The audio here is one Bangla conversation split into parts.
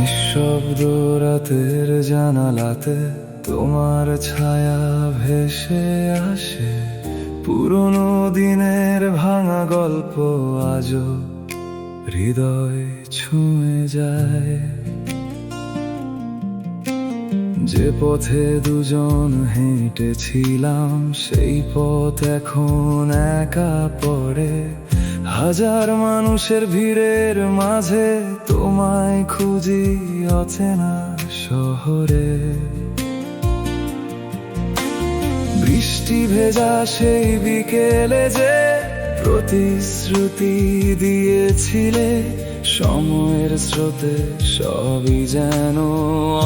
নিঃশব্দ রাতের জানালাতে তোমার ছায়া ভেসে আসে। পুরনো দিনের ভাঙা গল্প আজও হৃদয় ছুঁয়ে যায়। যে পথে দুজন হেঁটেছিলাম সেই পথ এখন একা পড়ে। হাজার মানুষের ভিড়ের মাঝে তোমায় খুঁজি অচেনা শহরে। বৃষ্টি ভেজা সেই বিকেলে যে প্রতিশ্রুতি দিয়েছিলে, সময়ের স্রোতে সবই যেন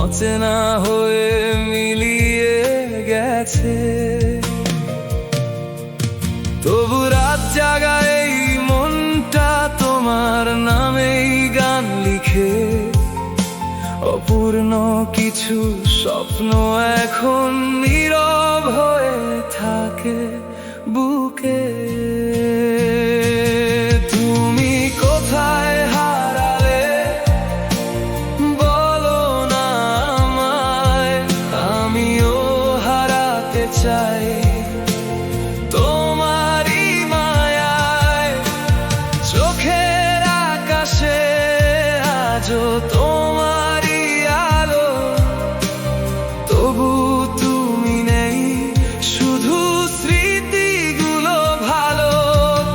অচেনা হয়ে মিলিয়ে গেছে। তবু রাত জাগায় এই মনটা তোমার নামেই গান লিখে। অপূর্ণ কিছু স্বপ্ন এখন নীরব হয়ে থাকে বুকে। তুমি কোথায় হারালে বলো না আমায়, আমিও হারাতে চাই তোমারই মায়ায়। চোখের আকাশে আজও তোমারই আলো, তবু তুমি নেই, শুধু স্মৃতিগুলো ভালো।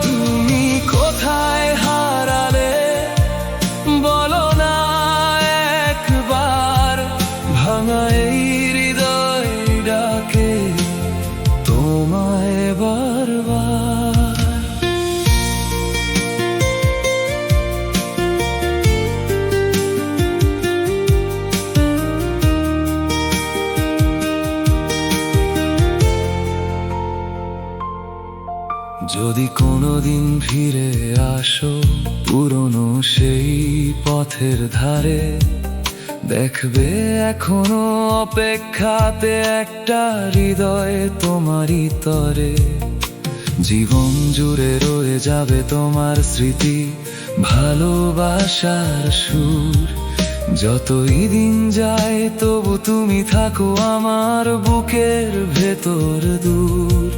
তুমি কোথায় হারালে বলো না একবার, ভাঙা এই হৃদয় ডাকে তোমায় বারবার। যদি কোনোদিন ফিরে আসো পুরনো সেই পথের ধারে, দেখবে এখনো অপেক্ষাতে একটা হৃদয় তোমারই তরে। জীবন জুড়ে রয়ে যাবে তোমার স্মৃতি, ভালোবাসার সুর। যতই দিন যায় তবু তুমি থাকো আমার বুকের ভেতর দূর।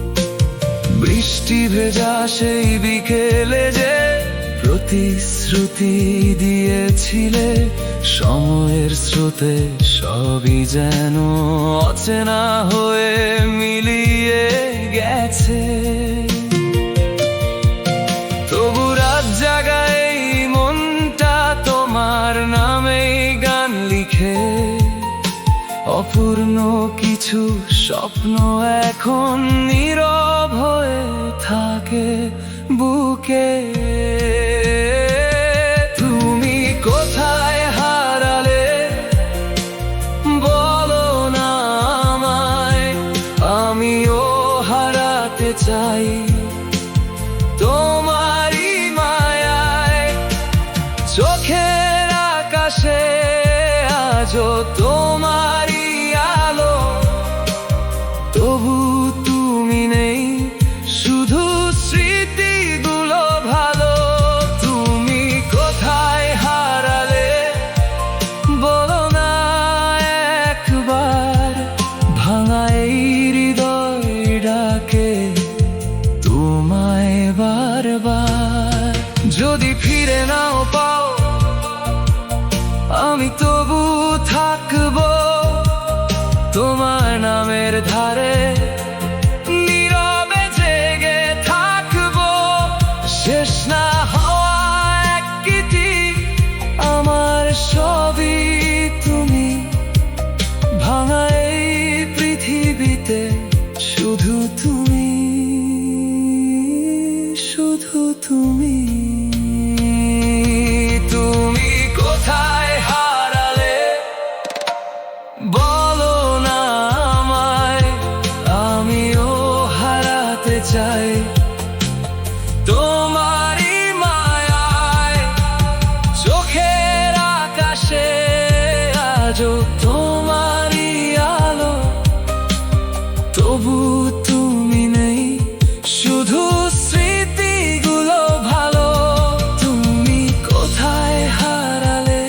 বৃষ্টি ভেজা সেই বিকেলে যে প্রতিশ্রুতি দিয়েছিলে, সময়ের স্রোতে সবই যেন অচেনা হয়ে মিলিয়ে গেছে। তবু রাত জাগায় এই মনটা তোমার নামেই গান লিখে। অপূর্ণ কিছু স্বপ্ন এখন নীরব হয়ে থাকে বুকে। তুমি কোথায় হারালে বলো না আমায়, আমিও হারাতে চাই তোমারই মায়ায়। চোখের আকাশে আজও তোমারই আলো, তবু তুমি নেই, শুধু স্মৃতিগুলো ভালো। তুমি কোথায় হারালে বলো না একবার, ভাঙা এই হৃদয় ডাকে তোমায় বারবার। যদি ফিরে নাও পাও আমি তবু থাকবো তোমার নামের ধারে, নীরবে জেগে থাকবো। শেষ না হওয়া এক গীতি আমার, সবই তুমি। ভাঙা এই পৃথিবীতে শুধু তুমি, শুধু তুমি। তুমি কোথায় হারালে বলো না আমায়, আমিও হারাতে চাই তোমারই মায়ায়। চোখের আকাশে আজও তোমারই আলো, তবু তুমি নেই, শুধু স্মৃতিগুলো ভালো। তুমি কোথায় হারালে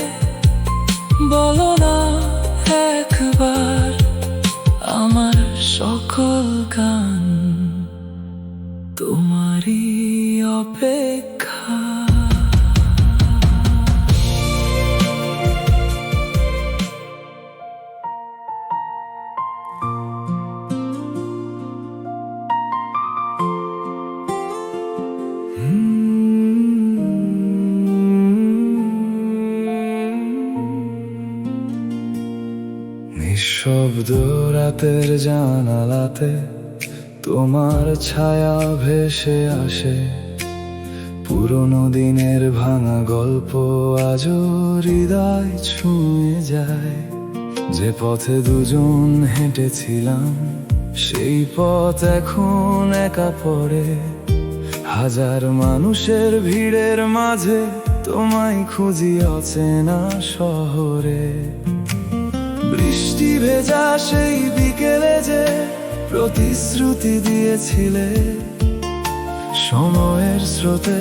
নিঃশব্দ রাতের জানালাতে তোমার ছায়া ভেসে আসে, পুরনো দিনের ভাঙা গল্প আজও হৃদয় ছুঁয়ে যায়। যে পথে দুজন হেঁটেছিলাম সেই পথ এখন একা পড়ে, হাজার মানুষের ভিড়ের মাঝে তোমায় খুঁজি অচেনা শহরে। বৃষ্টি ভেজা সেই বিকেলে যে প্রতিশ্রুতি দিয়েছিলে, সময়ের স্রোতে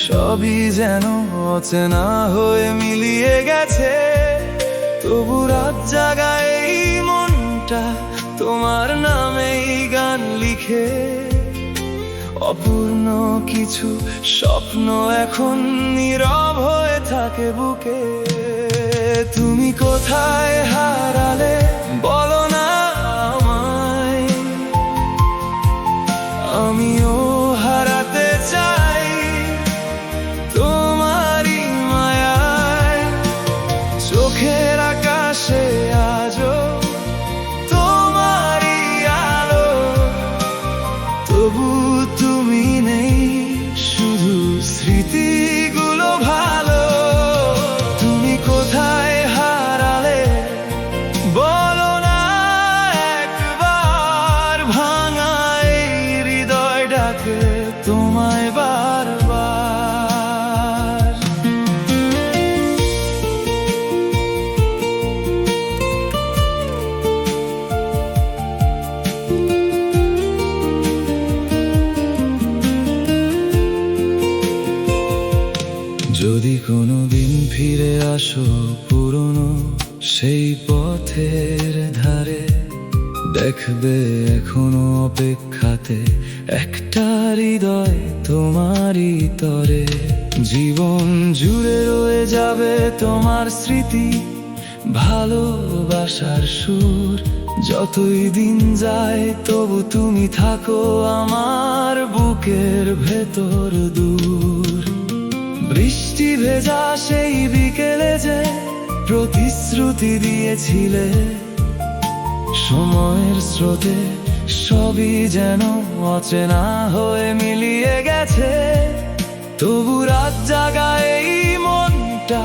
সবই যেন অচেনা হয়ে মিলিয়ে গেছে। তবু রাত জাগায় এই মনটা তোমার নামেই গান লিখে, অপূর্ণ কিছু স্বপ্ন এখন নীরব হয়ে থাকে বুকে। তুমি কোথায় হারালে বলো না আমায়, আমিও হারাতে চাই তোমারই মায়ায়। চোখের আকাশে আজও তোমারই আলো, তবু তুমি নেই, শুধু স্মৃতিগুলো ভালো। তুমি কোথায় হারালে বলো না একবার, ভাঙা এই হৃদয় ডাকে তোমায় বারবার। যদি কোনোদিন ফিরে আসো পুরনো সেই পথের ধারে, দেখবে এখনো অপেক্ষাতে একটা হৃদয় তোমারই তরে। জীবন জুড়ে রয়ে যাবে তোমার স্মৃতি, ভালোবাসার সুর। যতই দিন যায় তবু তুমি থাকো আমার বুকের ভেতর দূর। বৃষ্টি ভেজা সেই বিকেলে যে প্রতিশ্রুতি দিয়েছিলে, সময়ের স্রোতে সবই যেন অচেনা হয়ে মিলিয়ে গেছে। তবু রাত জাগায় এই মনটা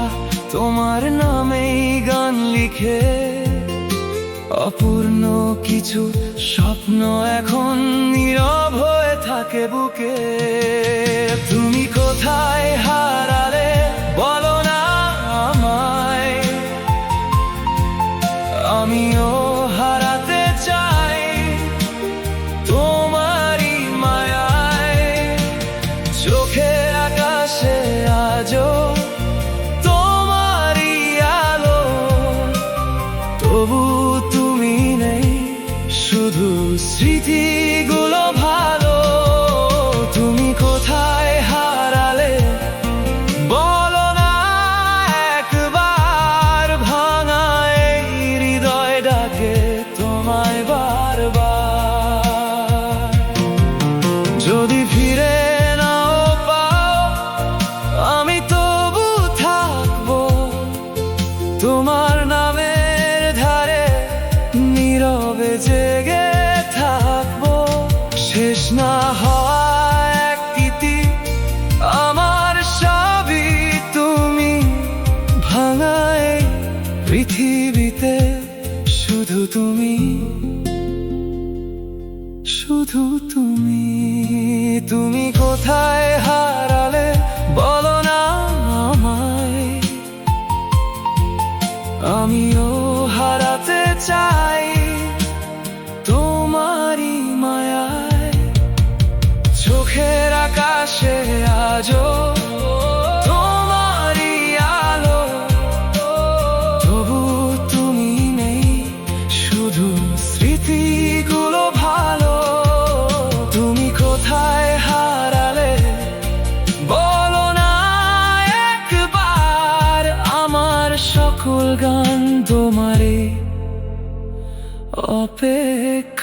তোমার নামেই গান লিখে, অপূর্ণ কিছু স্বপ্ন এখন নীরব হয়ে থাকে বুকে। তুমি কোথায় হারালে বলো না আমায়, আমিও হারাতে চাই তোমারই মায়ায়। চোখের আকাশে আজও তোমারই আলো, তবু তুমি নেই, শুধু স্মৃতিগুলো ভালো। তুমি কোথায় হারালে বলো না একবার, ভাঙা এই হৃদয় ডাকে তোমায় বারবার। যদি ফিরে নাও পাও আমি তবু থাকবো তোমার নামের ধারে, নীরবে জেগে থাকবো। শেষ না হওয়া এক গীতি আমার সবই তুমি, ভাঙা এই পৃথিবীতে শুধু তুমি, শুধু তুমি। তুমি কোথায় হারালে বলো না আমায়, আমিও হারাতে চাই তোমারই মায়ায়। চোখের আকাশে আজও তোমারই আলো, তবু তুমি নেই, শুধু স্মৃতিগুলো ভালো। তুমি কোথায় হারালে বলো না একবার, আমার সকল গান তোমারই অপেক্ষা।